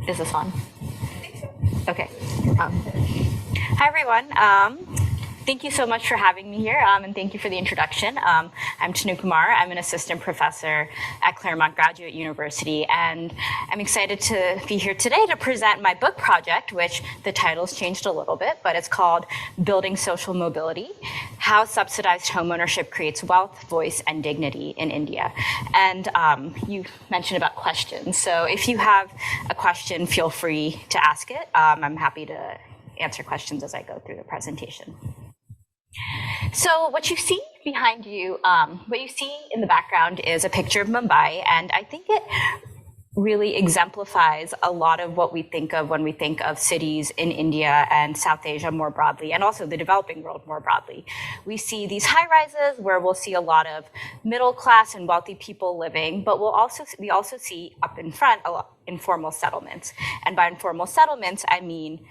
Is this on? Okay. Hi, everyone. Thank you so much for having me here, and thank you for the introduction. I'm Tanu Kumar. I'm an assistant professor at Claremont Graduate University, and I'm excited to be here today to present my book project, which the title's changed a little bit, but it's called Building Social Mobility: How Subsidized Homeownership Creates Wealth, Voice, and Dignity in India. And you mentioned about questions, so if you have a question, feel free to ask it. I'm happy to answer questions as I go through the presentation. So what you see behind you, what you see in the background is a picture of Mumbai, and I think it really exemplifies a lot of what we think of when we think of cities in India and South Asia more broadly, and also the developing world more broadly. We see these high-rises where we'll see a lot of middle-class and wealthy people living, but we also see up in front a lot informal settlements. And by informal settlements, I mean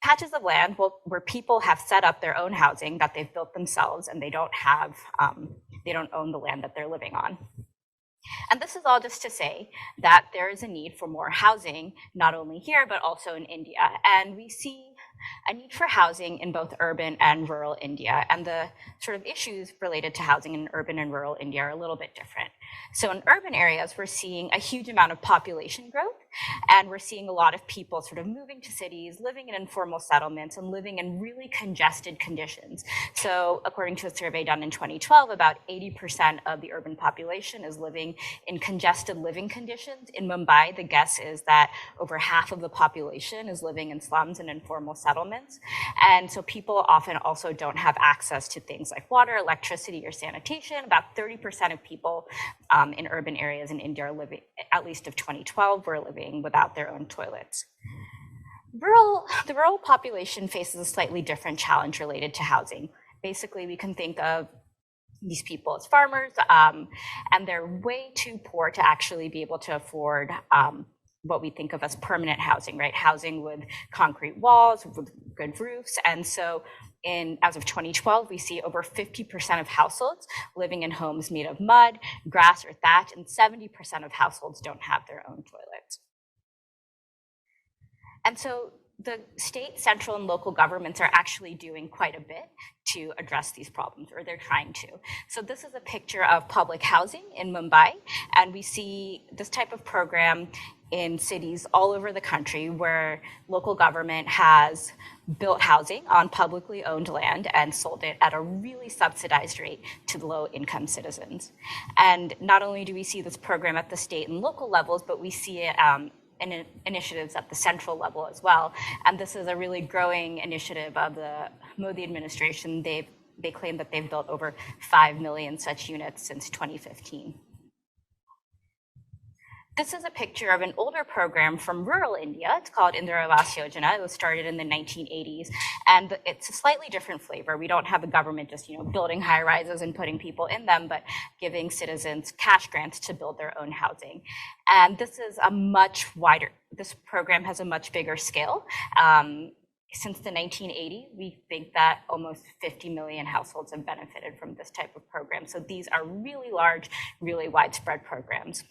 patches of land where people have set up their own housing that they've built themselves, and they don't own the land that they're living on. And this is all just to say that there is a need for more housing, not only here, but also in India. And we see a need for housing in both urban and rural India. And the sort of issues related to housing in urban and rural India are a little bit different. So in urban areas, we're seeing a huge amount of population growth, and we're seeing a lot of people sort of moving to cities, living in informal settlements, and living in really congested conditions. So according to a survey done in 2012, about 80% of the urban population is living in congested living conditions. In Mumbai, the guess is that over half of the population is living in slums and informal settlements. And so people often also don't have access to things like water, electricity, or sanitation. About 30% of people in urban areas in India are living, at least of 2012, were living without their own toilets. The rural population faces a slightly different challenge related to housing. Basically, we can think of these people as farmers, and they're way too poor to actually be able to afford what we think of as permanent housing, right? Housing with concrete walls, with good roofs. And so as of 2012, we see over 50% of households living in homes made of mud, grass, or thatch, and 70% of households don't have their own toilets. And so the state, central, and local governments are actually doing quite a bit to address these problems, or they're trying to. So this is a picture of public housing in Mumbai, and we see this type of program in cities all over the country where local government has built housing on publicly owned land and sold it at a really subsidized rate to the low-income citizens. And not only do we see this program at the state and local levels, but we see it in initiatives at the central level as well. And this is a really growing initiative of the Modi administration. They claim that they've built over 5 million such units since 2015. This is a picture of an older program from rural India. It's called Indira Awas Yojana. It was started in the 1980s, and it's a slightly different flavor. We don't have the government just building high-rises and putting people in them, but giving citizens cash grants to build their own housing. And this is this program has a much bigger scale. Since the 1980s, we think that almost 50 million households have benefited from this type of program. So these are really large, really widespread programs.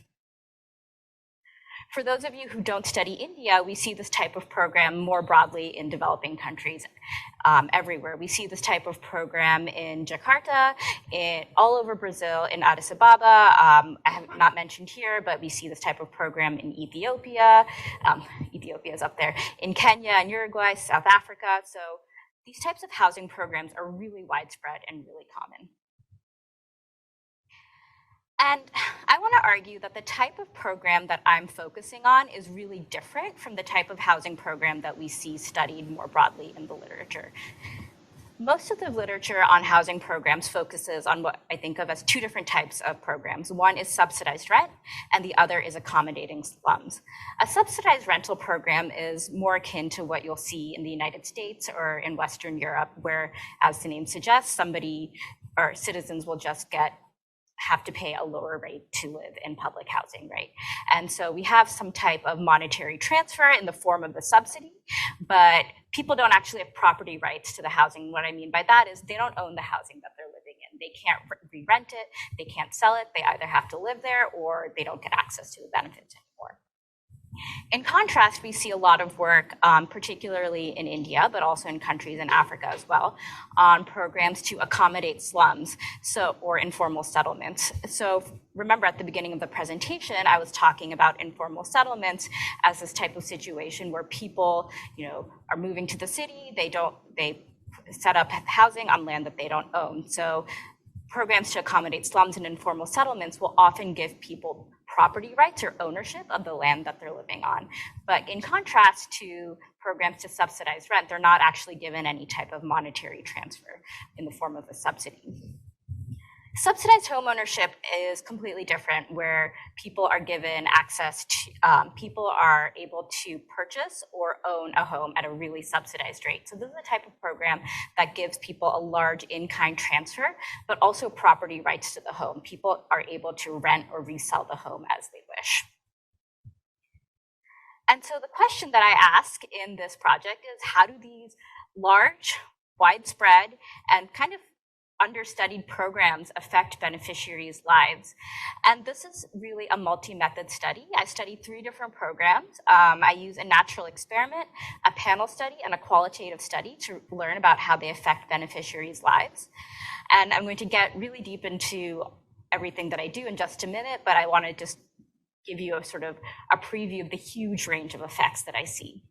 For those of you who don't study India, we see this type of program more broadly in developing countries everywhere. We see this type of program in Jakarta, all over Brazil, in Addis Ababa. I have not mentioned here, but we see this type of program in Ethiopia. Ethiopia is up there. In Kenya and Uruguay, South Africa. So these types of housing programs are really widespread and really common. And I want to argue that the type of program that I'm focusing on is really different from the type of housing program that we see studied more broadly in the literature. Most of the literature on housing programs focuses on what I think of as two different types of programs. One is subsidized rent, and the other is accommodating slums. A subsidized rental program is more akin to what you'll see in the United States or in Western Europe, where, as the name suggests, somebody or citizens will just have to pay a lower rate to live in public housing, right? And so we have some type of monetary transfer in the form of a subsidy, but people don't actually have property rights to the housing. What I mean by that is they don't own the housing that they're living in. They can't re-rent it, they can't sell it, they either have to live there or they don't get access to the benefits anymore. In contrast, we see a lot of work, particularly in India, but also in countries in Africa as well, on programs to accommodate slums, or informal settlements. So remember at the beginning of the presentation, I was talking about informal settlements as this type of situation where people, are moving to the city, they set up housing on land that they don't own. So programs to accommodate slums and informal settlements will often give people property rights or ownership of the land that they're living on. But in contrast to programs to subsidize rent, they're not actually given any type of monetary transfer in the form of a subsidy. Subsidized homeownership is completely different, where people are given access to, people are able to purchase or own a home at a really subsidized rate. So this is a type of program that gives people a large in-kind transfer, but also property rights to the home. People are able to rent or resell the home as they wish. And so the question that I ask in this project is, how do these large, widespread, and kind of understudied programs affect beneficiaries' lives? And this is really a multi-method study. I studied 3 different programs. I use a natural experiment, a panel study, and a qualitative study to learn about how they affect beneficiaries' lives. And I'm going to get really deep into everything that I do in just a minute, but I want to just give you a sort of a preview of the huge range of effects that I see.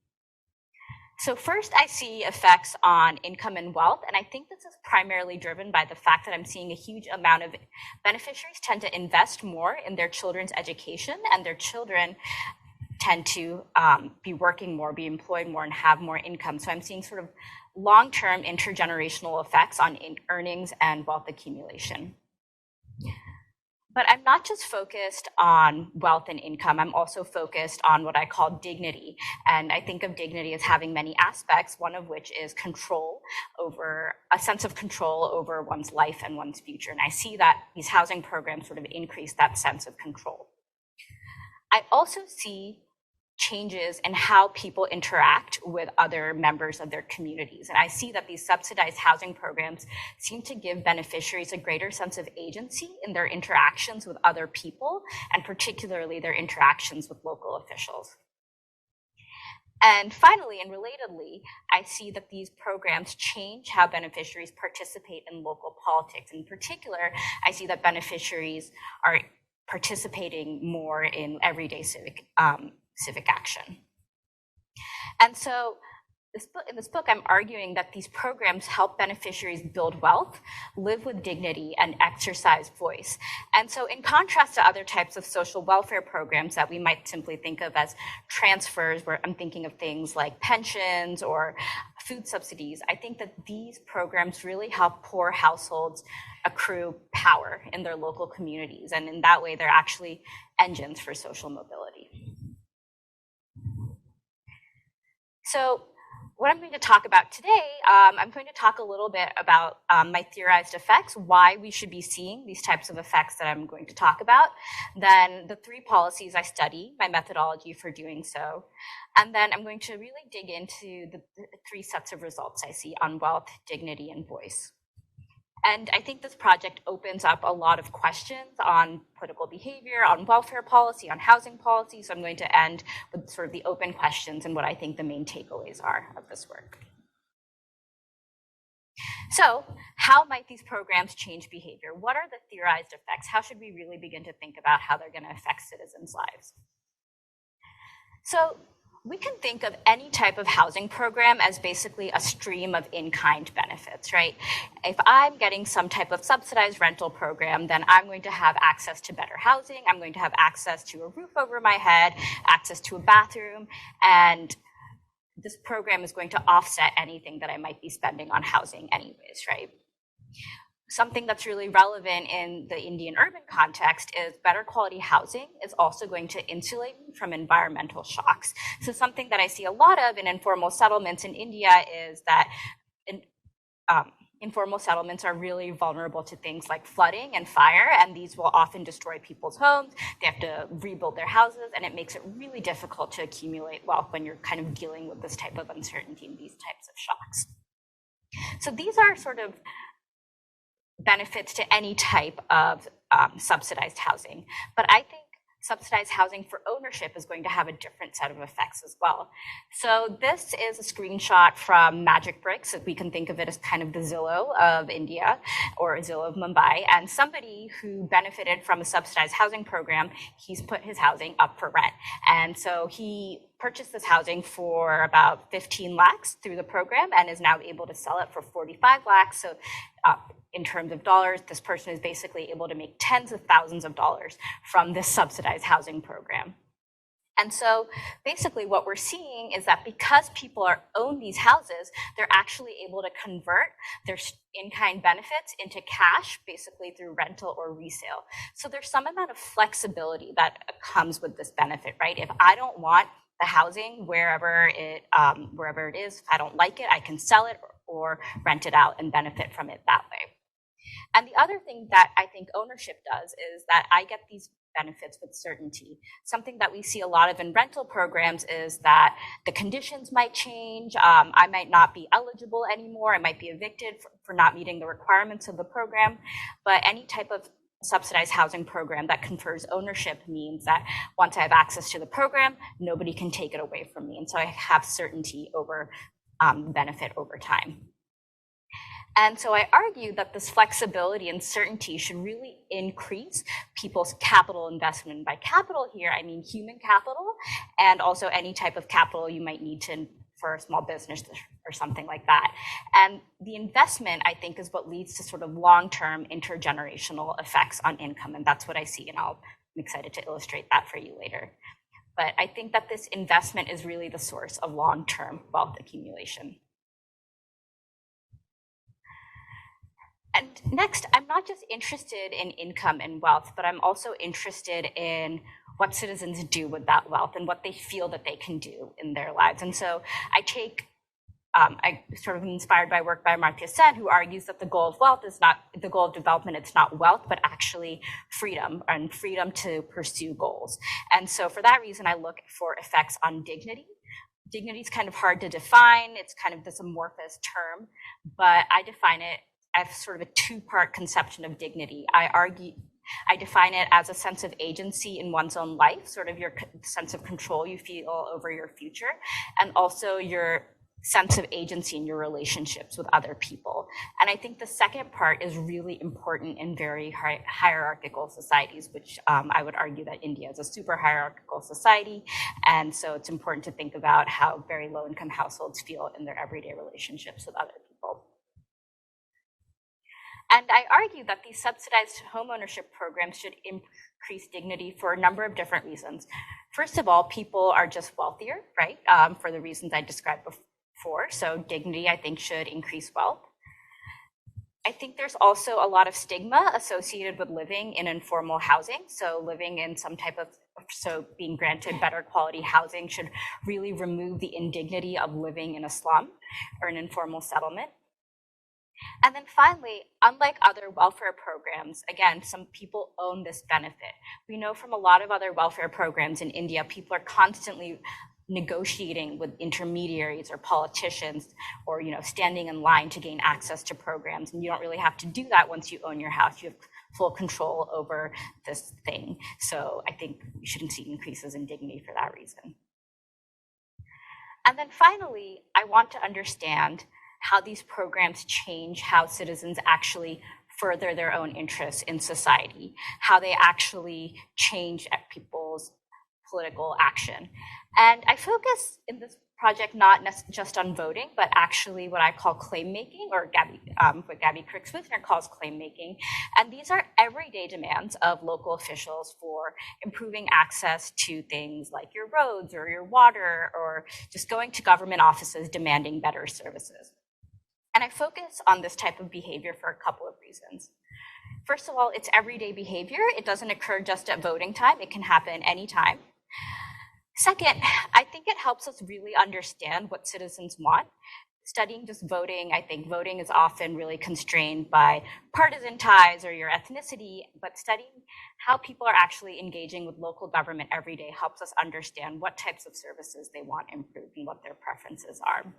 So first, I see effects on income and wealth, and I think this is primarily driven by the fact that I'm seeing a huge amount of beneficiaries tend to invest more in their children's education, and their children tend to be working more, be employed more, and have more income. So I'm seeing sort of long-term intergenerational effects on earnings and wealth accumulation. But I'm not just focused on wealth and income, I'm also focused on what I call dignity. And I think of dignity as having many aspects, one of which is control over, a sense of control over one's life and one's future. And I see that these housing programs sort of increase that sense of control. I also see changes in how people interact with other members of their communities. And I see that these subsidized housing programs seem to give beneficiaries a greater sense of agency in their interactions with other people, and particularly their interactions with local officials. And finally, and relatedly, I see that these programs change how beneficiaries participate in local politics. In particular, I see that beneficiaries are participating more in everyday civic action. And so in this book, I'm arguing that these programs help beneficiaries build wealth, live with dignity, and exercise voice. And so in contrast to other types of social welfare programs that we might simply think of as transfers, where I'm thinking of things like pensions or food subsidies, I think that these programs really help poor households accrue power in their local communities. And in that way, they're actually engines for social mobility. So what I'm going to talk about today, I'm going to talk a little bit about my theorized effects, why we should be seeing these types of effects that I'm going to talk about, then the 3 policies I study, my methodology for doing so, and then I'm going to really dig into the 3 sets of results I see on wealth, dignity, and voice. And I think this project opens up a lot of questions on political behavior, on welfare policy, on housing policy. So I'm going to end with sort of the open questions and what I think the main takeaways are of this work. So how might these programs change behavior? What are the theorized effects? How should we really begin to think about how they're going to affect citizens' lives? So we can think of any type of housing program as basically a stream of in-kind benefits, right? If I'm getting some type of subsidized rental program, then I'm going to have access to better housing, I'm going to have access to a roof over my head, access to a bathroom, and this program is going to offset anything that I might be spending on housing anyways, right? Something that's really relevant in the Indian urban context is better quality housing is also going to insulate me from environmental shocks. So something that I see a lot of in informal settlements in India is that informal settlements are really vulnerable to things like flooding and fire, and these will often destroy people's homes. They have to rebuild their houses, and it makes it really difficult to accumulate wealth when you're kind of dealing with this type of uncertainty and these types of shocks. So these are sort of benefits to any type of subsidized housing. But I think subsidized housing for ownership is going to have a different set of effects as well. So this is a screenshot from Magic Bricks. We can think of it as kind of the Zillow of India or Zillow of Mumbai. And somebody who benefited from a subsidized housing program, he's put his housing up for rent. And so he purchased this housing for about 15 lakhs through the program and is now able to sell it for 45 lakhs. So in terms of dollars, this person is basically able to make tens of thousands of dollars from this subsidized housing program. And so basically what we're seeing is that because people own these houses, they're actually able to convert their in-kind benefits into cash, basically through rental or resale. So there's some amount of flexibility that comes with this benefit, right? If I don't want the housing wherever it is, if I don't like it, I can sell it or rent it out and benefit from it that way. And the other thing that I think ownership does is that I get these benefits with certainty. Something that we see a lot of in rental programs is that the conditions might change. I might not be eligible anymore. I might be evicted for not meeting the requirements of the program. But any type of subsidized housing program that confers ownership means that once I have access to the program, nobody can take it away from me. And so I have certainty over benefit over time. And so I argue that this flexibility and certainty should really increase people's capital investment. By capital here, I mean human capital and also any type of capital you might need for a small business or something like that. And the investment, I think, is what leads to sort of long-term intergenerational effects on income. And that's what I see. And I'm excited to illustrate that for you later. But I think that this investment is really the source of long-term wealth accumulation. And next, I'm not just interested in income and wealth, but I'm also interested in what citizens do with that wealth and what they feel that they can do in their lives. And so I sort of inspired by work by Amartya Sen, who argues that the goal of wealth is not the goal of development. It's not wealth, but actually freedom and freedom to pursue goals. And so for that reason, I look for effects on dignity. Dignity is kind of hard to define. It's kind of this amorphous term, but I define it as sort of a two-part conception of dignity. I define it as a sense of agency in one's own life, sort of your sense of control you feel over your future, and also your sense of agency in your relationships with other people. And I think the second part is really important in very hierarchical societies, which I would argue that India is a super hierarchical society. And so it's important to think about how very low-income households feel in their everyday relationships with other people. And I argue that these subsidized homeownership programs should increase dignity for a number of different reasons. First of all, people are just wealthier, right? For the reasons I described before. So dignity, I think, should increase wealth. I think there's also a lot of stigma associated with living in informal housing. So living in being granted better quality housing should really remove the indignity of living in a slum or an informal settlement. And then finally, unlike other welfare programs, again, some people own this benefit. We know from a lot of other welfare programs in India, people are constantly negotiating with intermediaries or politicians or standing in line to gain access to programs. And you don't really have to do that once you own your house. You have full control over this thing. So I think we shouldn't see increases in dignity for that reason. And then finally, I want to understand how these programs change how citizens actually further their own interests in society, how they actually change people's political action. And I focus in this project not just on voting, but actually what I call claim making, or what Gabby Crick-Swisner calls claim making. And these are everyday demands of local officials for improving access to things like your roads or your water, or just going to government offices demanding better services. And I focus on this type of behavior for a couple of reasons. First of all, it's everyday behavior. It doesn't occur just at voting time. It can happen anytime. Second, I think it helps us really understand what citizens want. Studying just voting, I think voting is often really constrained by partisan ties or your ethnicity, but studying how people are actually engaging with local government every day helps us understand what types of services they want improved and what their preferences are.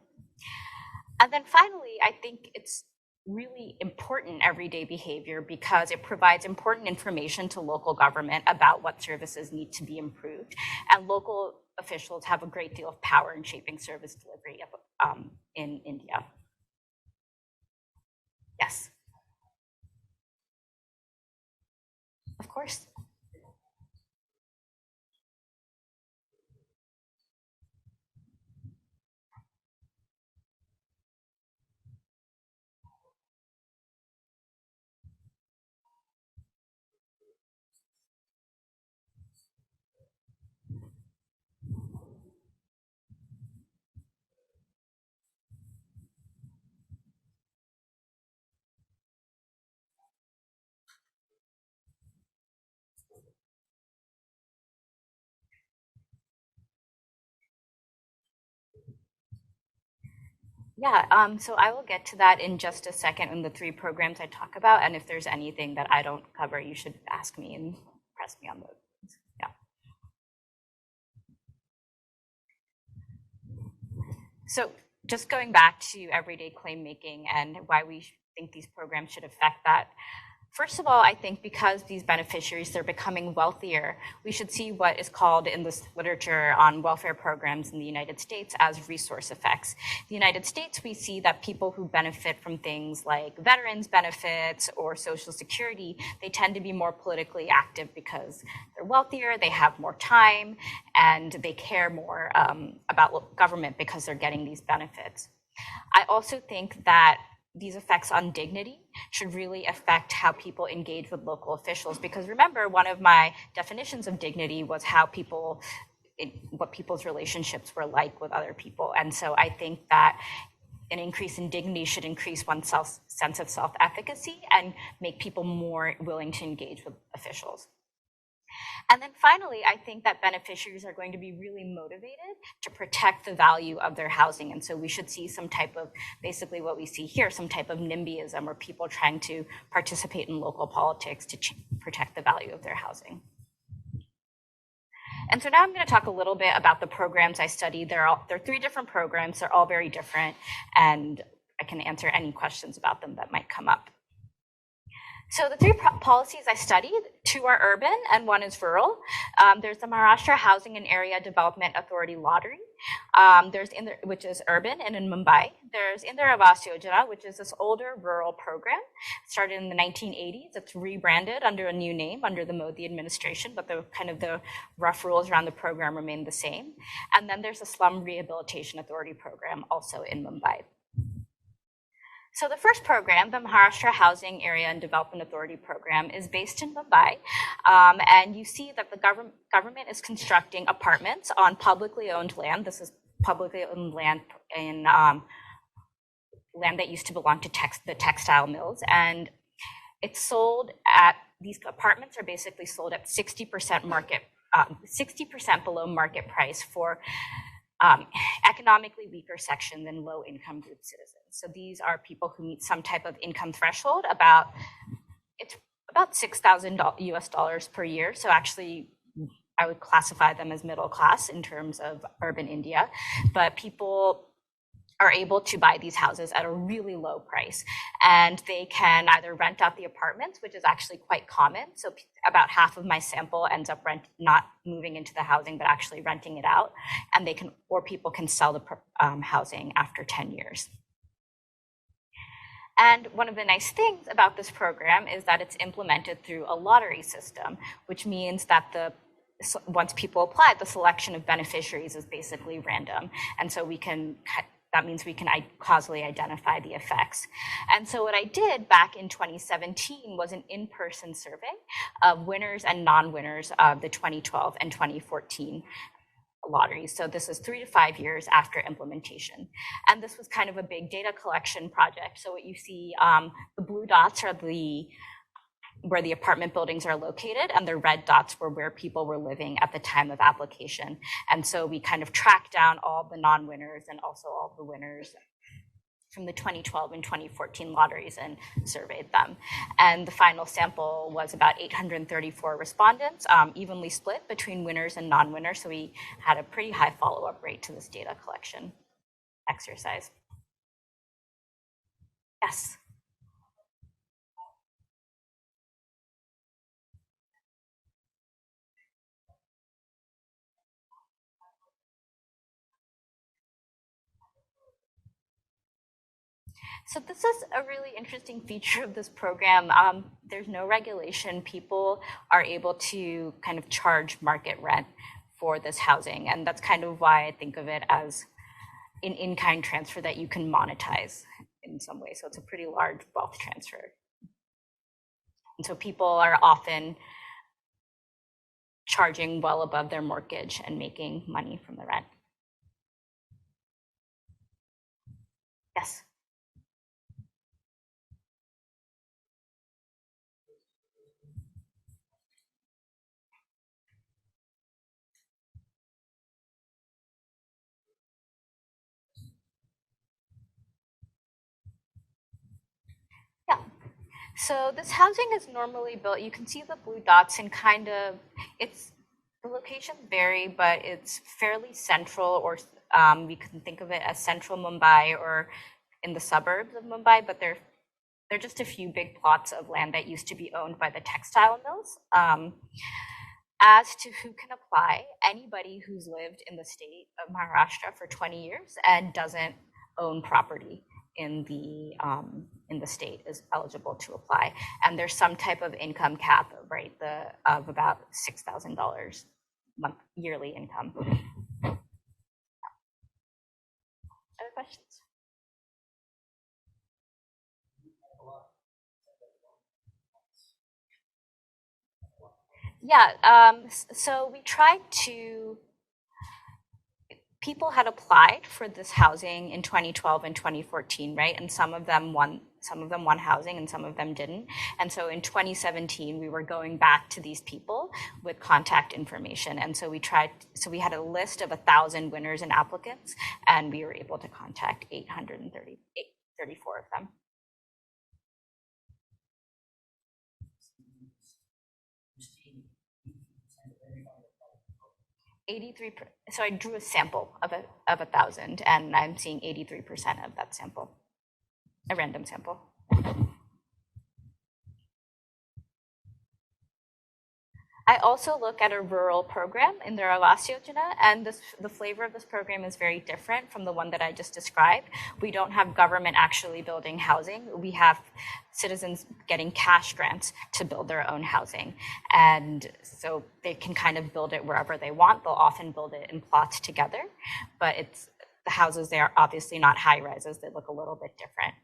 And then finally, I think it's really important everyday behavior because it provides important information to local government about what services need to be improved. And local officials have a great deal of power in shaping service delivery in India. Yes. Of course. Yeah, so I will get to that in just a second in the 3 programs I talk about, and if there's anything that I don't cover, you should ask me and press me on those. Yeah. So just going back to everyday claim making and why we think these programs should affect that. First of all, I think because these beneficiaries, they're becoming wealthier, we should see what is called in this literature on welfare programs in the United States as resource effects. In the United States, we see that people who benefit from things like veterans benefits or Social Security, they tend to be more politically active because they're wealthier, they have more time, and they care more about government because they're getting these benefits. I also think that these effects on dignity should really affect how people engage with local officials. Because remember, one of my definitions of dignity was how people, what people's relationships were like with other people. And so I think that an increase in dignity should increase one's sense of self-efficacy and make people more willing to engage with officials. And then finally, I think that beneficiaries are going to be really motivated to protect the value of their housing. And so we should see some type of, basically what we see here, some type of NIMBYism, or people trying to participate in local politics to protect the value of their housing. And so now I'm going to talk a little bit about the programs I studied. There are 3 different programs. They're all very different, and I can answer any questions about them that might come up. So the 3 policies I studied, 2 are urban and 1 is rural. There's the Maharashtra Housing and Area Development Authority Lottery, which is urban and in Mumbai. There's Indira Awas Yojana, which is this older rural program, started in the 1980s. It's rebranded under a new name under the Modi administration, but the rough rules around the program remain the same. And then there's the Slum Rehabilitation Authority program, also in Mumbai. So the first program, the Maharashtra Housing Area and Development Authority program, is based in Mumbai. And you see that the government is constructing apartments on publicly owned land. This is publicly owned land in land that used to belong to the textile mills. And it's sold at, these apartments are basically sold at 60% market, 60% below market price for economically weaker sections and low-income group citizens. So these are people who meet some type of income threshold. It's about $6,000 US per year. So actually, I would classify them as middle class in terms of urban India. But people are able to buy these houses at a really low price. And they can either rent out the apartments, which is actually quite common. So about half of my sample ends up not moving into the housing, but actually renting it out. And they can, or people can sell the housing after 10 years. And one of the nice things about this program is that it's implemented through a lottery system, which means that once people apply, the selection of beneficiaries is basically random. And so that means we can causally identify the effects. And so what I did back in 2017 was an in-person survey of winners and non-winners of the 2012 and 2014 lotteries. So this is 3 to 5 years after implementation. And this was kind of a big data collection project. So what you see, the blue dots are where the apartment buildings are located, and the red dots were where people were living at the time of application. And so we kind of tracked down all the non-winners and also all the winners from the 2012 and 2014 lotteries and surveyed them. And the final sample was about 834 respondents, evenly split between winners and non-winners. So we had a pretty high follow-up rate to this data collection exercise. Yes. So this is a really interesting feature of this program. There's no regulation. People are able to kind of charge market rent for this housing. And that's kind of why I think of it as an in-kind transfer that you can monetize in some way. So it's a pretty large wealth transfer. And so people are often charging well above their mortgage and making money from the rent. Yes. Yeah. So this housing is normally built, you can see the blue dots and kind of, the locations vary, but it's fairly central, or we can think of it as central Mumbai or in the suburbs of Mumbai, but they're just a few big plots of land that used to be owned by the textile mills. As to who can apply, anybody who's lived in the state of Maharashtra for 20 years and doesn't own property in the state is eligible to apply. And there's some type of income cap, right, of about $6,000 yearly income. Other questions? Yeah, so we tried to, people had applied for this housing in 2012 and 2014, right? And some of them won housing and some of them didn't. And so in 2017, we were going back to these people with contact information. And so we had a list of 1,000 winners and applicants, and we were able to contact 834 of them. 83, so I drew a sample of 1,000, and I'm seeing 83% of that sample, a random sample. I also look at a rural program in the Awas Yojana, and the flavor of this program is very different from the one that I just described. We don't have government actually building housing. We have citizens getting cash grants to build their own housing. And so they can kind of build it wherever they want. They'll often build it in plots together, but the houses, they are obviously not high rises. They look a little bit different.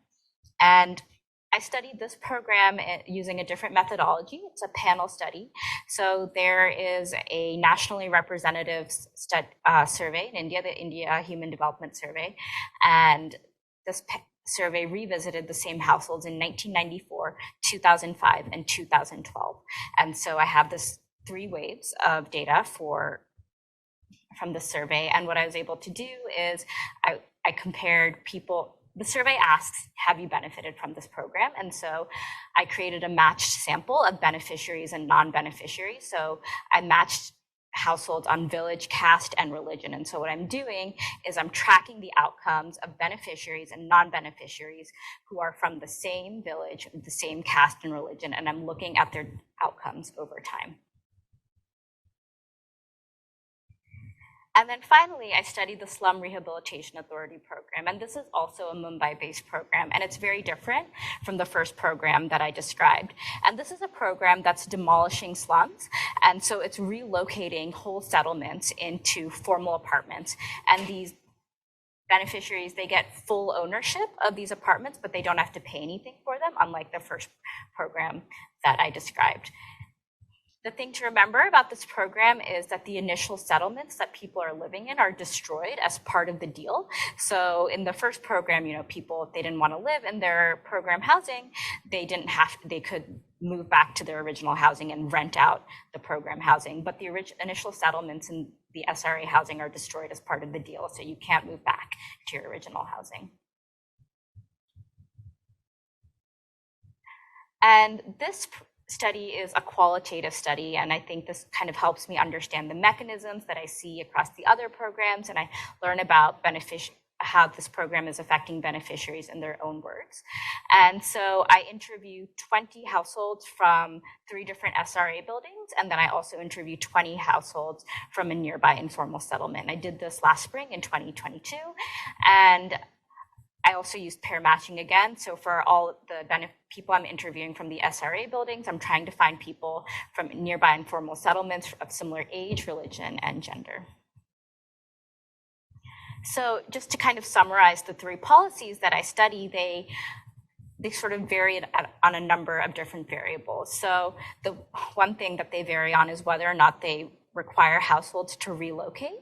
And I studied this program using a different methodology. It's a panel study. So there is a nationally representative survey in India, the India Human Development Survey. And this survey revisited the same households in 1994, 2005, and 2012. And so I have this 3 waves of data from the survey. And what I was able to do is I compared people. The survey asks, have you benefited from this program? And so I created a matched sample of beneficiaries and non-beneficiaries. So I matched households on village, caste, and religion. And so what I'm doing is I'm tracking the outcomes of beneficiaries and non-beneficiaries who are from the same village, the same caste and religion, and I'm looking at their outcomes over time. And then finally, I studied the Slum Rehabilitation Authority program. And this is also a Mumbai-based program. And it's very different from the first program that I described. And this is a program that's demolishing slums. And so it's relocating whole settlements into formal apartments. And these beneficiaries, they get full ownership of these apartments, but they don't have to pay anything for them, unlike the first program that I described. The thing to remember about this program is that the initial settlements that people are living in are destroyed as part of the deal. So in the first program, people, if they didn't want to live in their program housing, they could move back to their original housing and rent out the program housing. But the initial settlements in the SRA housing are destroyed as part of the deal. So you can't move back to your original housing. And this study is a qualitative study, and I think this kind of helps me understand the mechanisms that I see across the other programs, and I learn about how this program is affecting beneficiaries in their own words. And so I interviewed 20 households from 3 different SRA buildings, and then I also interviewed 20 households from a nearby informal settlement. I did this last spring in 2022, and I also used pair matching again. So for all the people I'm interviewing from the SRA buildings, I'm trying to find people from nearby informal settlements of similar age, religion, and gender. So just to kind of summarize the three policies that I study, they sort of vary on a number of different variables. So the one thing that they vary on is whether or not they require households to relocate.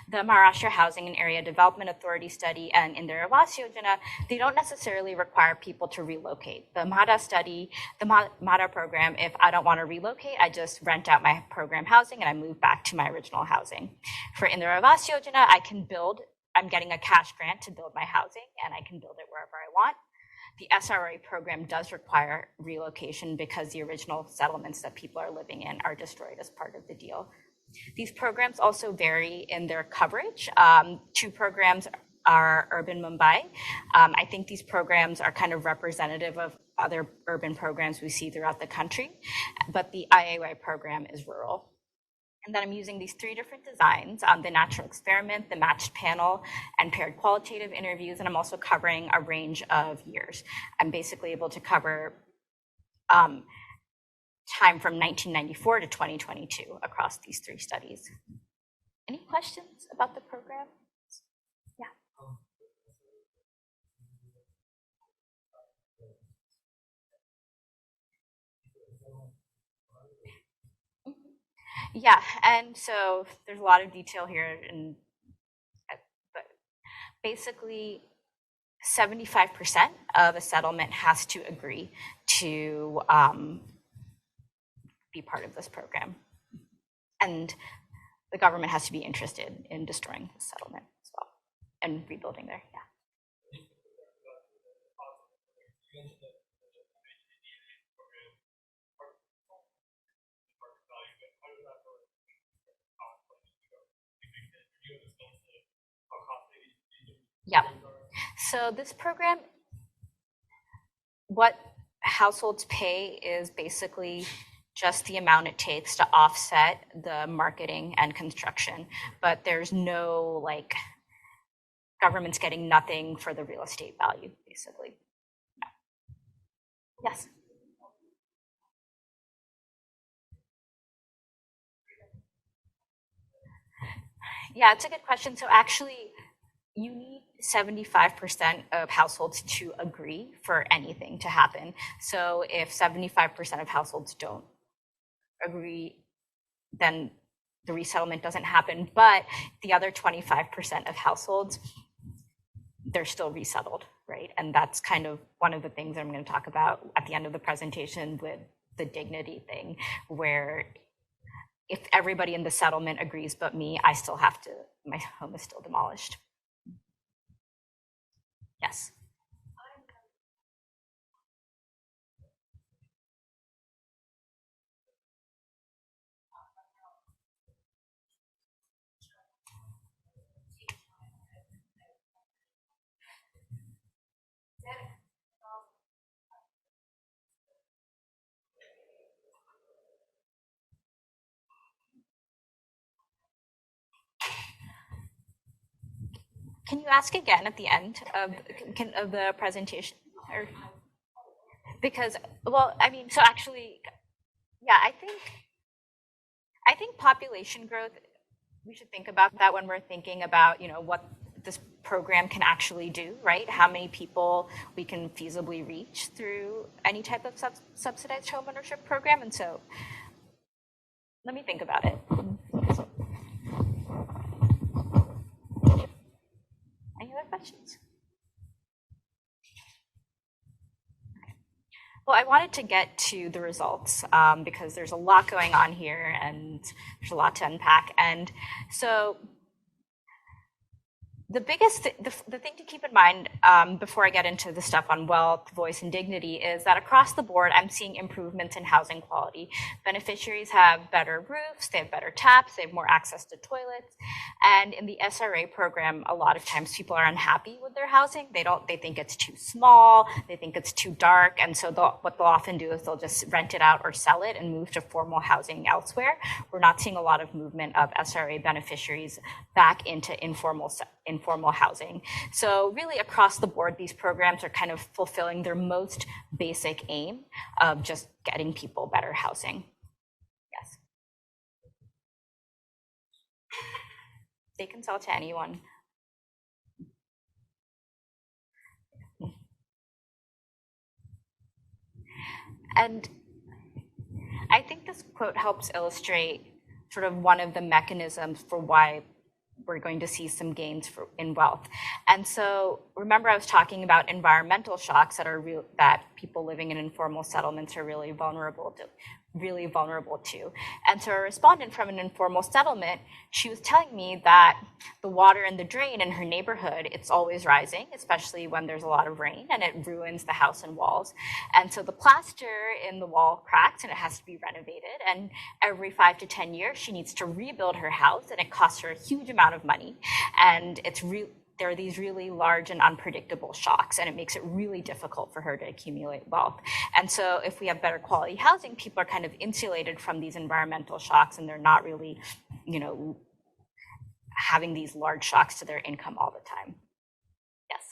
The Maharashtra Housing and Area Development Authority study and in their Awas Yojana, they don't necessarily require people to relocate. The MHADA study, the MHADA program, if I don't want to relocate, I just rent out my program housing and I move back to my original housing. For in their Awas Yojana, I'm getting a cash grant to build my housing and I can build it wherever I want. The SRA program does require relocation because the original settlements that people are living in are destroyed as part of the deal. These programs also vary in their coverage. Two programs are Urban Mumbai. I think these programs are kind of representative of other urban programs we see throughout the country, but the IAY program is rural. And then I'm using these three different designs, the natural experiment, the matched panel, and paired qualitative interviews, and I'm also covering a range of years. I'm basically able to cover time from 1994 to 2022 across these three studies. Any questions about the program? Yeah. Yeah, and so there's a lot of detail here, but basically 75% of a settlement has to agree to be part of this program. And the government has to be interested in destroying the settlement as well and rebuilding there, yeah. Yeah. So this program, what households pay is basically just the amount it takes to offset the marketing and construction, but there's no like government's getting nothing for the real estate value, basically. No. Yes. Yeah, it's a good question. So actually, you need 75% of households to agree for anything to happen. So if 75% of households don't agree, then the resettlement doesn't happen. But the other 25% of households, they're still resettled, right? And that's kind of one of the things I'm going to talk about at the end of the presentation with the dignity thing, where if everybody in the settlement agrees but me, I still have to, my home is still demolished. Yes. Can you ask again at the end of the presentation? Or, because, well, I mean, so actually, yeah, I think population growth, we should think about that when we're thinking about, you know, what this program can actually do, right? How many people we can feasibly reach through any type of subsidized homeownership program. And so let me think about it. Any other questions? Well, I wanted to get to the results because there's a lot going on here and there's a lot to unpack. And so the biggest, the thing to keep in mind before I get into the stuff on wealth, voice, and dignity is that across the board, I'm seeing improvements in housing quality. Beneficiaries have better roofs, they have better taps, they have more access to toilets. And in the SRA program, a lot of times people are unhappy with their housing. They think it's too small, they think it's too dark. And so what they'll often do is they'll just rent it out or sell it and move to formal housing elsewhere. We're not seeing a lot of movement of SRA beneficiaries back into informal informal housing. So really across the board, these programs are kind of fulfilling their most basic aim of just getting people better housing. Yes. They can sell to anyone. And I think this quote helps illustrate sort of one of the mechanisms for why we're going to see some gains in wealth. And so remember I was talking about environmental shocks that are that people living in informal settlements are really vulnerable to. And so a respondent from an informal settlement, she was telling me that the water in the drain in her neighborhood, it's always rising, especially when there's a lot of rain, and it ruins the house and walls. And so the plaster in the wall cracks and it has to be renovated. And every 5 to 10 years, she needs to rebuild her house, and it costs her a huge amount of money. And there are these really large and unpredictable shocks, and it makes it really difficult for her to accumulate wealth. And so if we have better quality housing, people are kind of insulated from these environmental shocks, and they're not really, having these large shocks to their income all the time. Yes.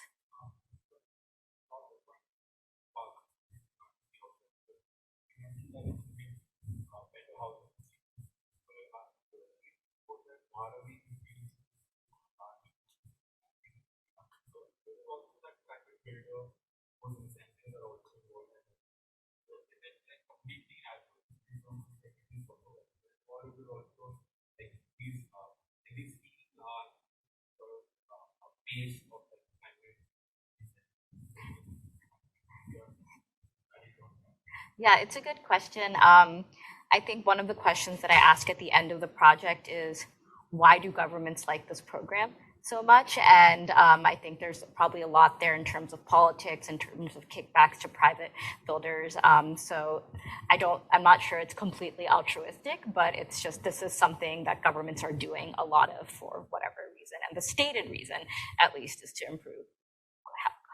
Yeah, it's a good question. I think one of the questions that I ask at the end of the project is, why do governments like this program so much? And I think there's probably a lot there in terms of politics, in terms of kickbacks to private builders. So I'm not sure it's completely altruistic, but it's just, this is something that governments are doing a lot of for whatever reason. And the stated reason, at least, is to improve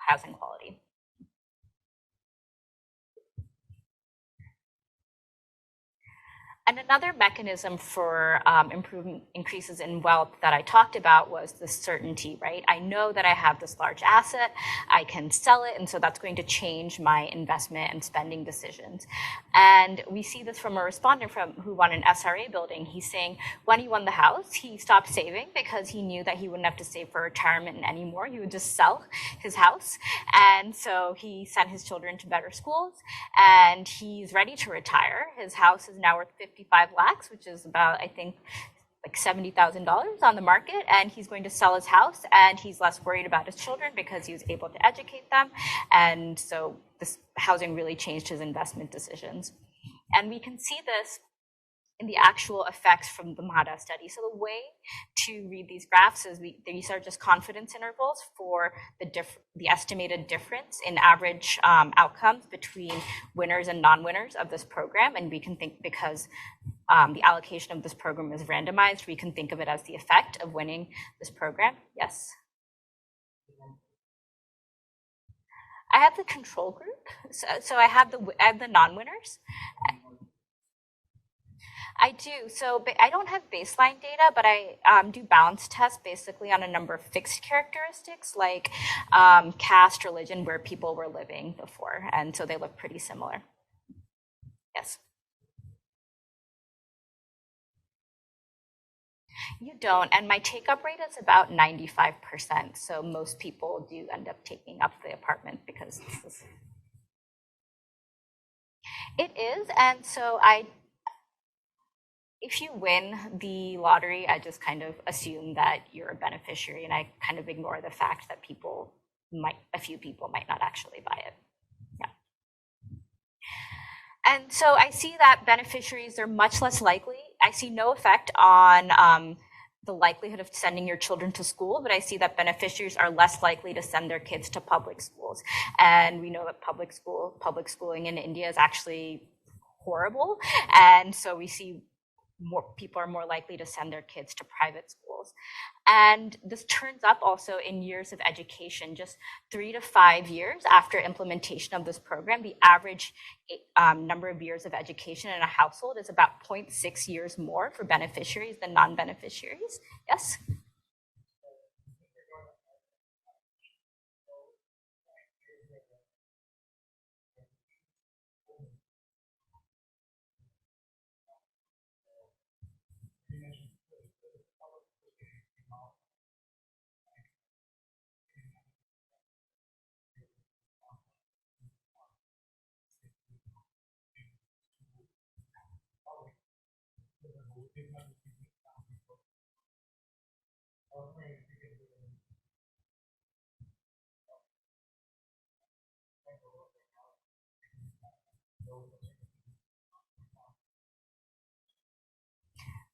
housing quality. And another mechanism for increases in wealth that I talked about was the certainty, right? I know that I have this large asset, I can sell it, and so that's going to change my investment and spending decisions. And we see this from a respondent who won an SRA building. He's saying when he won the house, he stopped saving because he knew that he wouldn't have to save for retirement anymore. He would just sell his house. And so he sent his children to better schools, and he's ready to retire. His house is now worth 55 lakhs, which is about, I think, like $70,000 on the market, and he's going to sell his house, and he's less worried about his children because he was able to educate them. And so this housing really changed his investment decisions. And we can see this in the actual effects from the MADA study. So the way to read these graphs is these are just confidence intervals for the estimated difference in average outcomes between winners and non-winners of this program. And we can think, because the allocation of this program is randomized, we can think of it as the effect of winning this program. Yes? I have the control group. So I have the non-winners. I do. So I don't have baseline data, but I do balance tests basically on a number of fixed characteristics like caste, religion, where people were living before. And so they look pretty similar. Yes. You don't. And my take-up rate is about 95%. So most people do end up taking up the apartment because it is. And so if you win the lottery, I just kind of assume that you're a beneficiary, and I kind of ignore the fact that a few people might not actually buy it. Yeah. And so I see that beneficiaries are much less likely. I see no effect on the likelihood of sending your children to school, but I see that beneficiaries are less likely to send their kids to public schools. And we know that public schooling in India is actually horrible. And so we see more people are more likely to send their kids to private schools. And this turns up also in years of education. Just 3 to 5 years after implementation of this program, the average number of years of education in a household is about 0.6 years more for beneficiaries than non-beneficiaries. Yes?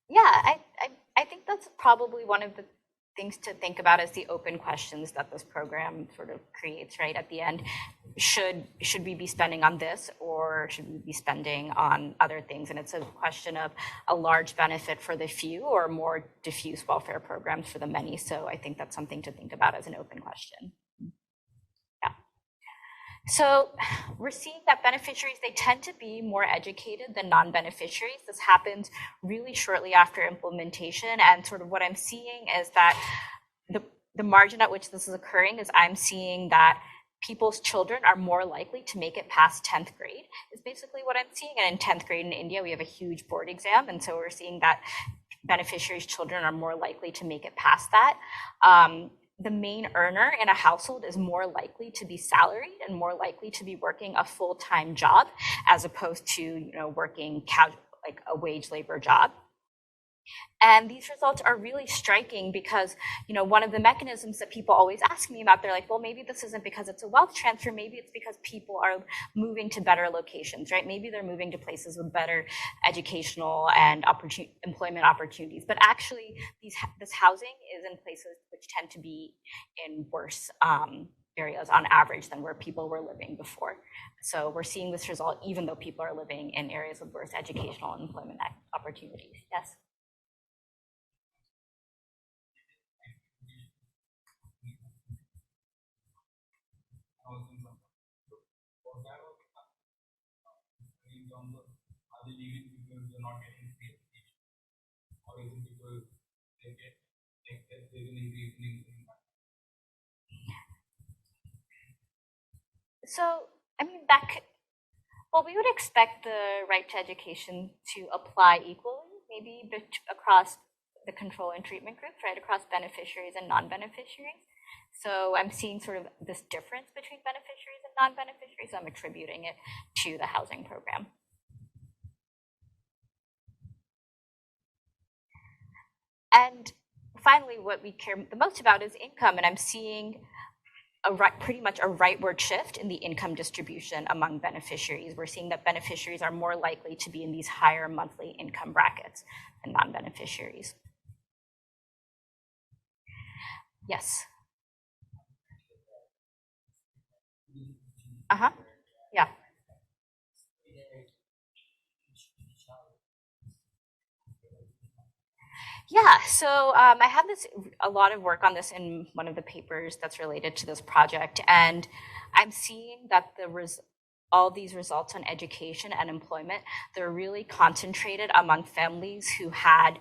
Yeah, I think that's probably one of the things to think about as the open questions that this program sort of creates, right? At the end, should we be spending on this, or should we be spending on other things? And it's a question of a large benefit for the few or more diffuse welfare programs for the many. So I think that's something to think about as an open question. Yeah. So we're seeing that beneficiaries, they tend to be more educated than non-beneficiaries. This happens really shortly after implementation. And sort of what I'm seeing is that the margin at which this is occurring is I'm seeing that people's children are more likely to make it past 10th grade is basically what I'm seeing. And in 10th grade in India, we have a huge board exam. And so we're seeing that beneficiaries' children are more likely to make it past that. The main earner in a household is more likely to be salaried and more likely to be working a full-time job as opposed to, working casual, like a wage labor job. And these results are really striking because, one of the mechanisms that people always ask me about, they're like, well, maybe this isn't because it's a wealth transfer, maybe it's because people are moving to better locations, right? Maybe they're moving to places with better educational and employment opportunities. But actually, this housing is in places which tend to be in worse areas on average than where people were living before. So we're seeing this result even though people are living in areas with worse educational and employment opportunities. Yes? So, we would expect the right to education to apply equally, maybe across the control and treatment groups, right, across beneficiaries and non-beneficiaries. So I'm seeing sort of this difference between beneficiaries and non-beneficiaries. So I'm attributing it to the housing program. And finally, what we care the most about is income, and I'm seeing pretty much a rightward shift in the income distribution among beneficiaries. We're seeing that beneficiaries are more likely to be in these higher monthly income brackets than non-beneficiaries. Yes. Yeah. Yeah, so I have a lot of work on this in one of the papers that's related to this project, and I'm seeing that all these results on education and employment, they're really concentrated among families who had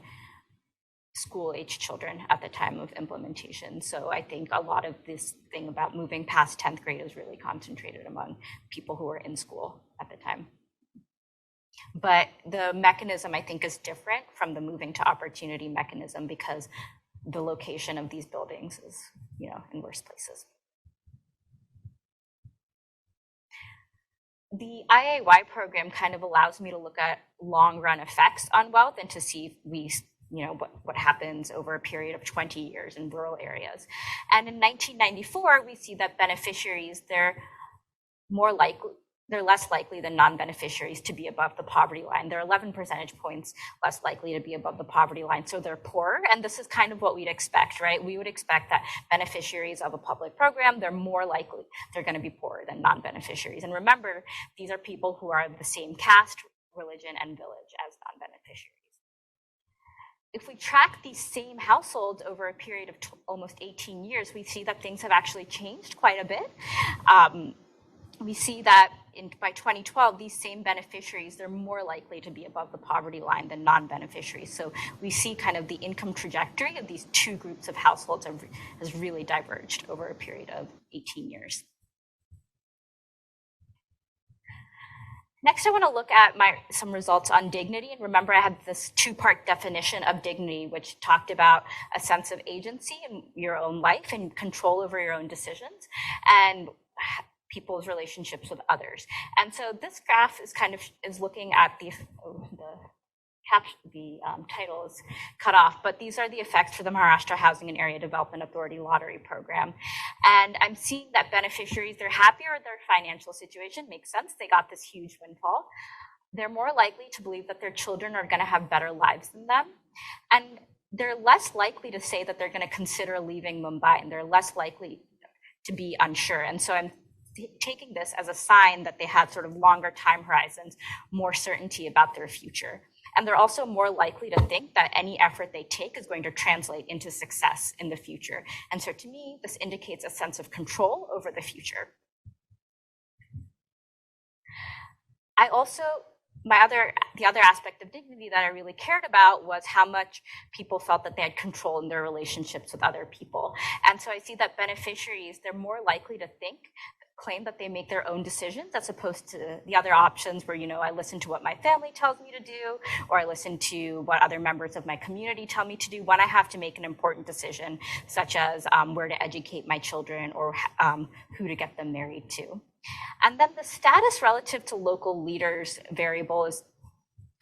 school-age children at the time of implementation. So I think a lot of this thing about moving past 10th grade is really concentrated among people who were in school at the time. But the mechanism, I think, is different from the moving to opportunity mechanism because the location of these buildings is, in worse places. The IAY program kind of allows me to look at long-run effects on wealth and to see what happens over a period of 20 years in rural areas. And in 1994, we see that beneficiaries, they're less likely than non-beneficiaries to be above the poverty line. They're 11 percentage points less likely to be above the poverty line. So they're poorer. And this is kind of what we'd expect, right? We would expect that beneficiaries of a public program, they're more likely, they're going to be poorer than non-beneficiaries. And remember, these are people who are the same caste, religion, and village as non-beneficiaries. If we track these same households over a period of almost 18 years, we see that things have actually changed quite a bit. We see that by 2012, these same beneficiaries, they're more likely to be above the poverty line than non-beneficiaries. So we see kind of the income trajectory of these two groups of households has really diverged over a period of 18 years. Next, I want to look at some results on dignity. And remember, I had this two-part definition of dignity, which talked about a sense of agency in your own life and control over your own decisions, and people's relationships with others. And so this graph is looking at the title is cut off, but these are the effects for the Maharashtra Housing and Area Development Authority lottery program. And I'm seeing that beneficiaries, they're happier with their financial situation, makes sense, they got this huge windfall. They're more likely to believe that their children are gonna have better lives than them. And they're less likely to say that they're gonna consider leaving Mumbai, and they're less likely to be unsure. And so I'm taking this as a sign that they have sort of longer time horizons, more certainty about their future. And they're also more likely to think that any effort they take is going to translate into success in the future. And so to me, this indicates a sense of control over the future. The other aspect of dignity that I really cared about was how much people felt that they had control in their relationships with other people. And so I see that beneficiaries, they're more likely to claim that they make their own decisions as opposed to the other options where, I listen to what my family tells me to do, or I listen to what other members of my community tell me to do when I have to make an important decision, such as where to educate my children or who to get them married to. And then the status relative to local leaders variable is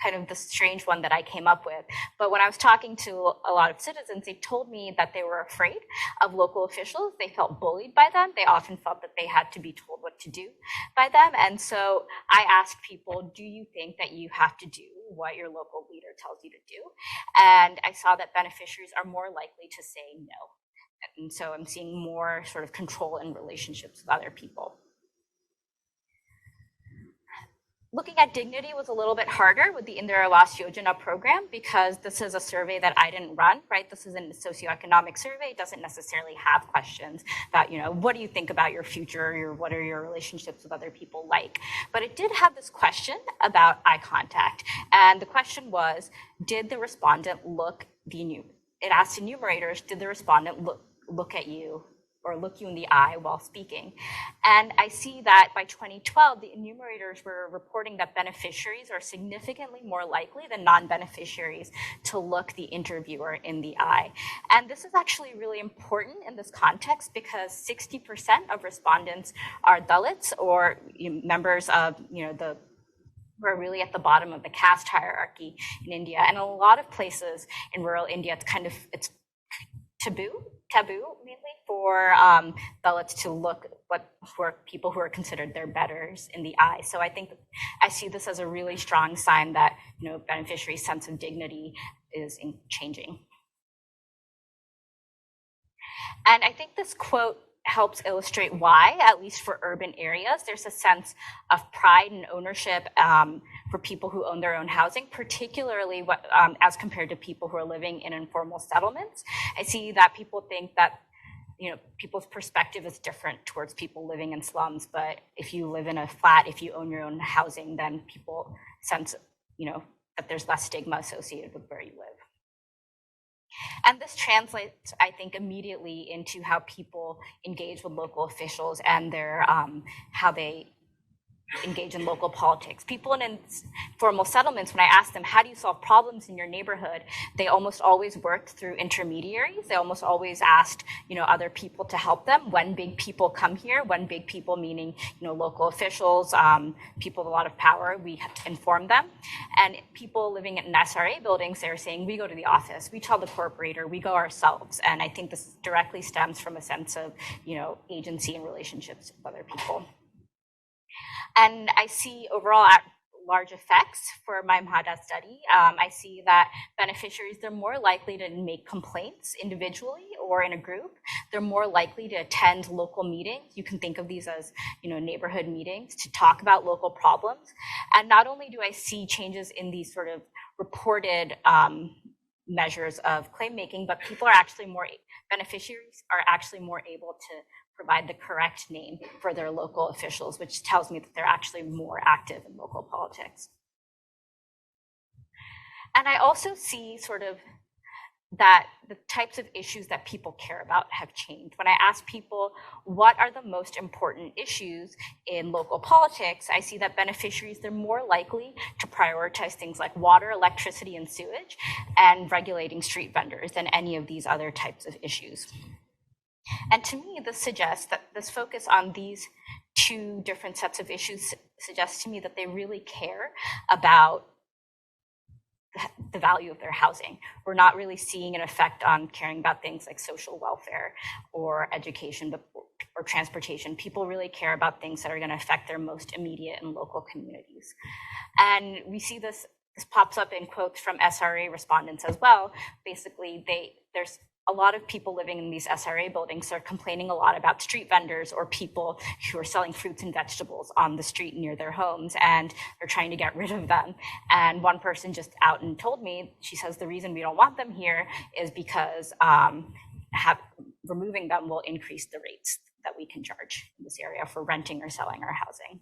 kind of the strange one that I came up with. But when I was talking to a lot of citizens, they told me that they were afraid of local officials. They felt bullied by them. They often felt that they had to be told what to do by them. And so I asked people, do you think that you have to do what your local leader tells you to do? And I saw that beneficiaries are more likely to say no. And so I'm seeing more sort of control in relationships with other people. Looking at dignity was a little bit harder with the Indira Awas Yojana program because this is a survey that I didn't run, right? This is a socioeconomic survey. It doesn't necessarily have questions about, what do you think about your future? What are your relationships with other people like? But it did have this question about eye contact. And the question was, did the respondent it asked enumerators, did the respondent look at you or look you in the eye while speaking? And I see that by 2012, the enumerators were reporting that beneficiaries are significantly more likely than non-beneficiaries to look the interviewer in the eye. And this is actually really important in this context because 60% of respondents are Dalits or members of, who are really at the bottom of the caste hierarchy in India. And in a lot of places in rural India, it's taboo mainly for Dalits to look for people who are considered their betters in the eye. So I think I see this as a really strong sign that beneficiaries' sense of dignity is changing. And I think this quote helps illustrate why, at least for urban areas, there's a sense of pride and ownership for people who own their own housing, particularly as compared to people who are living in informal settlements. I see that people think that people's perspective is different towards people living in slums, but if you live in a flat, if you own your own housing, then people sense that there's less stigma associated with where you live. And this translates, I think, immediately into how people engage with local officials and their how they engage in local politics. People in informal settlements, when I asked them, how do you solve problems in your neighborhood? They almost always worked through intermediaries. They almost always asked, other people to help them. When big people come here, when big people meaning, local officials, people with a lot of power, we inform them. And people living in SRA buildings, they're saying, we go to the office, we tell the corporator, we go ourselves. And I think this directly stems from a sense of, agency and relationships with other people. And I see overall large effects for my MHADA study. I see that beneficiaries, they're more likely to make complaints individually or in a group. They're more likely to attend local meetings. You can think of these as, neighborhood meetings to talk about local problems. And not only do I see changes in these sort of reported measures of claim making, but beneficiaries are actually more able to provide the correct name for their local officials, which tells me that they're actually more active in local politics. And I also see sort of that the types of issues that people care about have changed. When I ask people what are the most important issues in local politics, I see that beneficiaries, they're more likely to prioritize things like water, electricity, and sewage, and regulating street vendors than any of these other types of issues. And to me, this suggests that this focus on these two different sets of issues suggests to me that they really care about the value of their housing. We're not really seeing an effect on caring about things like social welfare or education or transportation. People really care about things that are going to affect their most immediate and local communities. And we see this pops up in quotes from SRA respondents as well. Basically, there's a lot of people living in these SRA buildings are complaining a lot about street vendors or people who are selling fruits and vegetables on the street near their homes, and they're trying to get rid of them. And one person just out and told me, she says, the reason we don't want them here is because removing them will increase the rates that we can charge in this area for renting or selling our housing.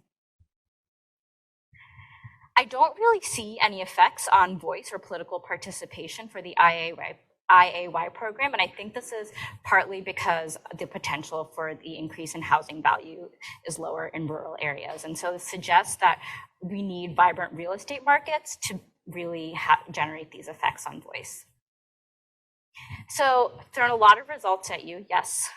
I don't really see any effects on voice or political participation for the IAY program, and I think this is partly because the potential for the increase in housing value is lower in rural areas. And so this suggests that we need vibrant real estate markets to really generate these effects on voice. So thrown a lot of results at you, yes.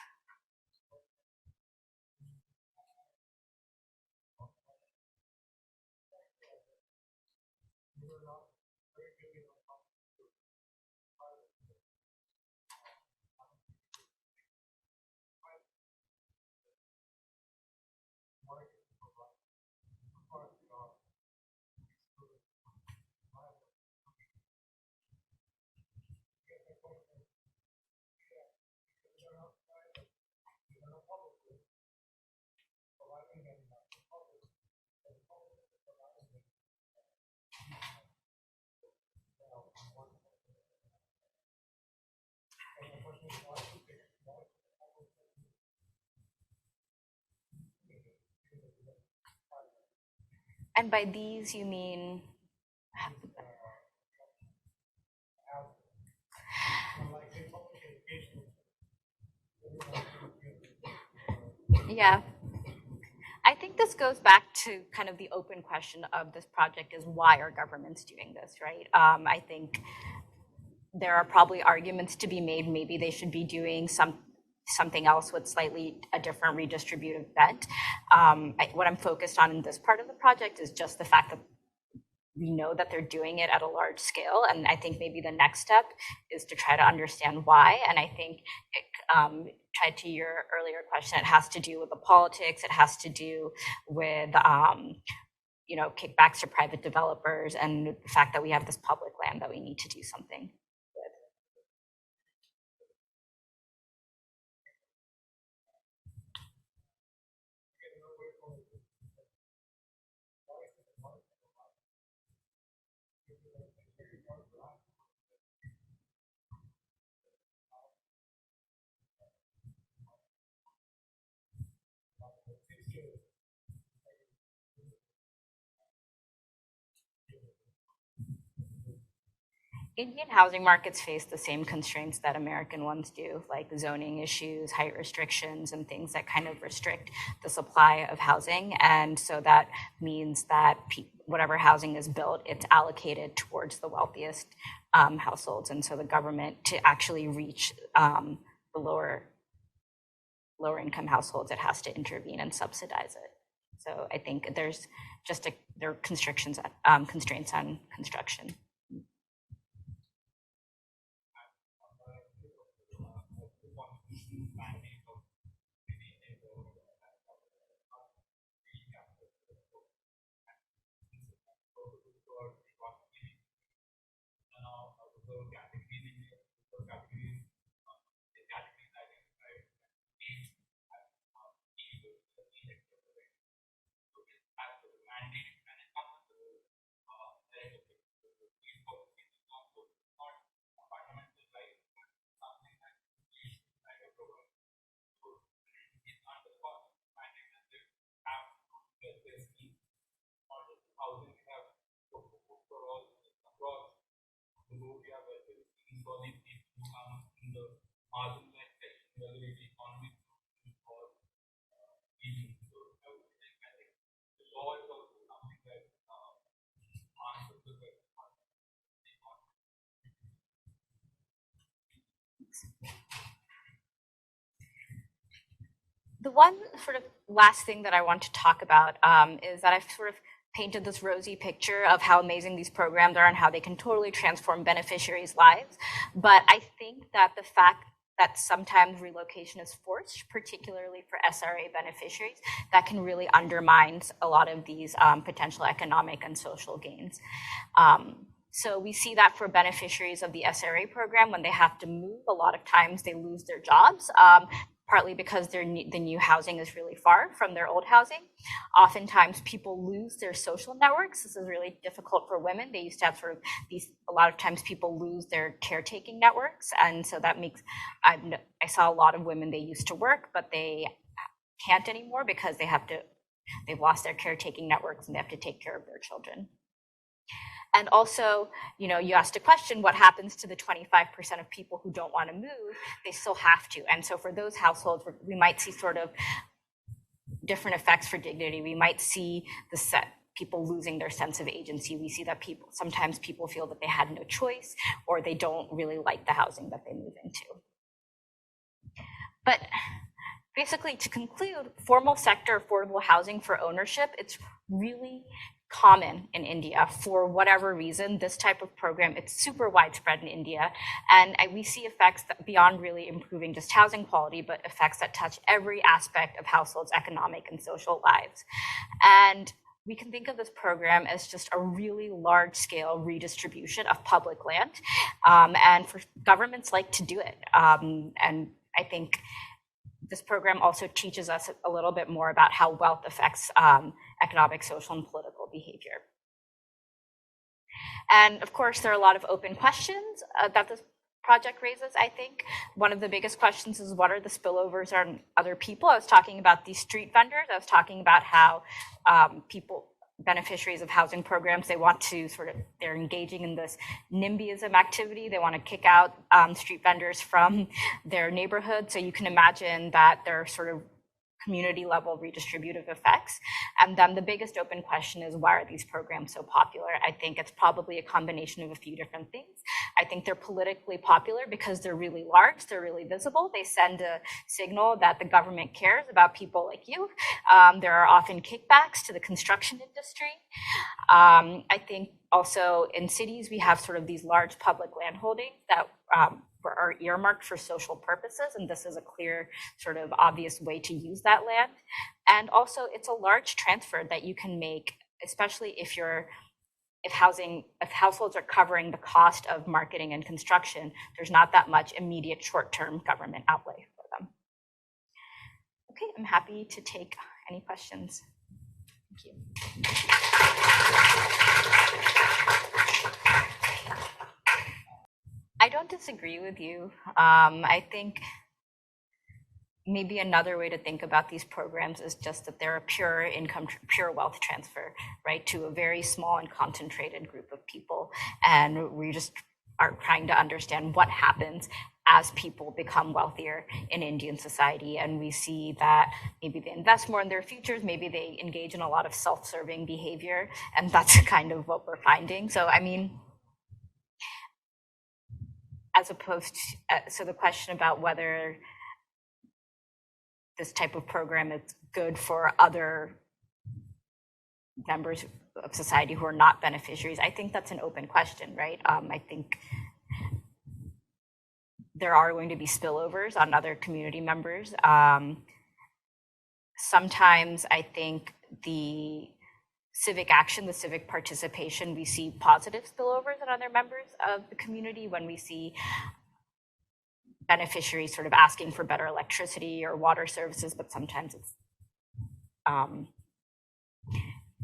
And by these, you mean? Yeah. I think this goes back to kind of the open question of this project is why are governments doing this, right? I think there are probably arguments to be made. Maybe they should be doing something else with slightly a different redistributive bent. What I'm focused on in this part of the project is just the fact that we know that they're doing it at a large scale. And I think maybe the next step is to try to understand why. And I think tied to your earlier question, it has to do with the politics. It has to do with kickbacks to private developers and the fact that we have this public land that we need to do something with. Indian housing markets face the same constraints that American ones do, like zoning issues, height restrictions, and things that kind of restrict the supply of housing. And so that means that whatever housing is built, it's allocated towards the wealthiest households. And so the government, to actually reach the lower income households, it has to intervene and subsidize it. So I think there are constraints on construction. The one sort of last thing that I want to talk about is that I've sort of painted this rosy picture of how amazing these programs are and how they can totally transform beneficiaries' lives. But I think that the fact that sometimes relocation is forced, particularly for SRA beneficiaries, that can really undermine a lot of these potential economic and social gains. So we see that for beneficiaries of the SRA program, when they have to move, a lot of times they lose their jobs, partly because the new housing is really far from their old housing. Oftentimes people lose their social networks. This is really difficult for women. They used to have sort of these, a lot of times people lose their caretaking networks. And so that makes, I saw a lot of women, they used to work, but they can't anymore because they've lost their caretaking networks and they have to take care of their children. And also, you know, you asked a question, what happens to the 25% of people who don't want to move? They still have to. And so for those households, we might see sort of different effects for dignity. We might see people losing their sense of agency. We see that sometimes people feel that they had no choice, or they don't really like the housing that they move into. But basically, to conclude, formal sector affordable housing for ownership, it's really common in India for whatever reason. This type of program, it's super widespread in India, and we see effects that beyond really improving just housing quality, but effects that touch every aspect of households' economic and social lives. And we can think of this program as just a really large-scale redistribution of public land, and for governments like to do it. And I think this program also teaches us a little bit more about how wealth affects economic, social, and political behavior. And of course, there are a lot of open questions that this project raises, I think. One of the biggest questions is, what are the spillovers on other people? I was talking about these street vendors. I was talking about how beneficiaries of housing programs, they're engaging in this NIMBYism activity. They want to kick out street vendors from their neighborhood. So you can imagine that there are sort of community level redistributive effects. And then the biggest open question is, why are these programs so popular? I think it's probably a combination of a few different things. I think they're politically popular because they're really large, they're really visible. They send a signal that the government cares about people like you. There are often kickbacks to the construction industry. I think also in cities, we have sort of these large public land holdings that are earmarked for social purposes, and this is a clear, sort of obvious way to use that land. And also, it's a large transfer that you can make, especially if households are covering the cost of marketing and construction. There's not that much immediate short-term government outlay for them. Okay, I'm happy to take any questions. Thank you. I don't disagree with you. I think maybe another way to think about these programs is just that they're a pure wealth transfer, right, to a very small and concentrated group of people. And we just are trying to understand what happens as people become wealthier in Indian society. And we see that maybe they invest more in their futures, maybe they engage in a lot of self-serving behavior, and that's kind of what we're finding. So, I mean, as opposed to, so the question about whether this type of program is good for other members of society who are not beneficiaries, I think that's an open question, right? I think there are going to be spillovers on other community members. Sometimes I think the civic action, the civic participation, we see positive spillovers on other members of the community when we see beneficiaries sort of asking for better electricity or water services, but sometimes it's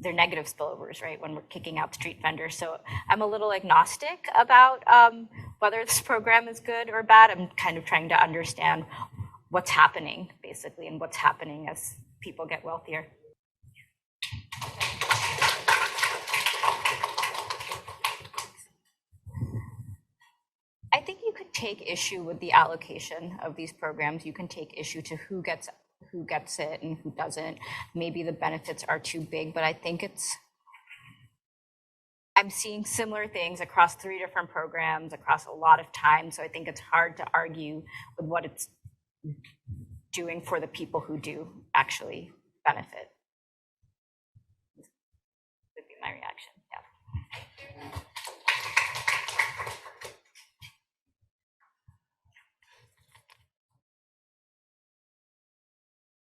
they're negative spillovers, right, when we're kicking out street vendors. So I'm a little agnostic about whether this program is good or bad. I'm kind of trying to understand what's happening, basically, and what's happening as people get wealthier. I think you could take issue with the allocation of these programs. You can take issue to who gets it and who doesn't. Maybe the benefits are too big, but I think I'm seeing similar things across 3 different programs across a lot of time. So I think it's hard to argue with what it's doing for the people who do actually benefit. my reaction.